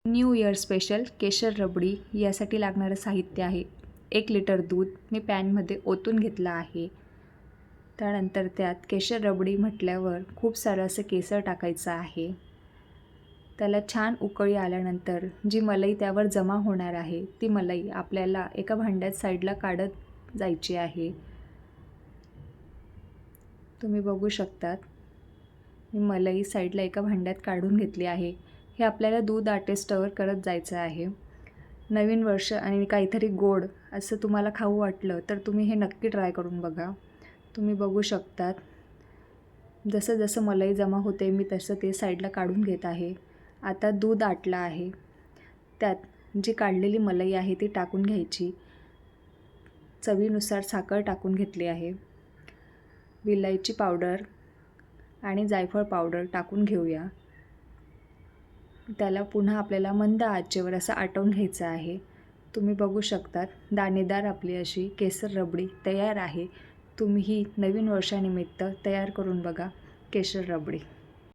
New year special केशर रबडी यासाठी लागणारं साहित्य आहे 1 लिटर दूध मी पॅनमध्ये ओतून घेतलं आहे. त्यानंतर त्यात केशर रबडी म्हटल्यावर खूप सारं असं केसर टाकायचं आहे. त्याला छान उकळी आल्यानंतर जी मलाई त्यावर जमा होणार आहे ती मलाई आपल्याला एका भांड्यात साईडला काढत जायची आहे. तुम्ही बघू शकतात मी मलाई साईडला एका भांड्यात काढून घेतली आहे. हे आपल्याला दूध आटेस्तवर करत जायचं आहे. नवीन वर्ष आणि काहीतरी गोड असं तुम्हाला खाऊ वाटलं तर तुम्ही हे नक्की ट्राय करून बघा. तुम्ही बघू शकतात जसं जसं मलाई जमा होते मी तसं ते साईडला काढून घेत आहे. आता दूध आटलं आहे. त्यात जी काढलेली मलाई आहे ती टाकून घ्यायची. चवीनुसार साखर टाकून घेतली आहे. विलायची पावडर आणि जायफळ पावडर टाकून घेऊया. त्याला पुन्हा आपल्याला मंद आचेवर असं आटवून घ्यायचं आहे. तुम्ही बघू शकतात दाणेदार आपली अशी केसर रबडी तयार आहे. तुम्हीही नवीन वर्षानिमित्त तयार करून बघा केशर रबडी.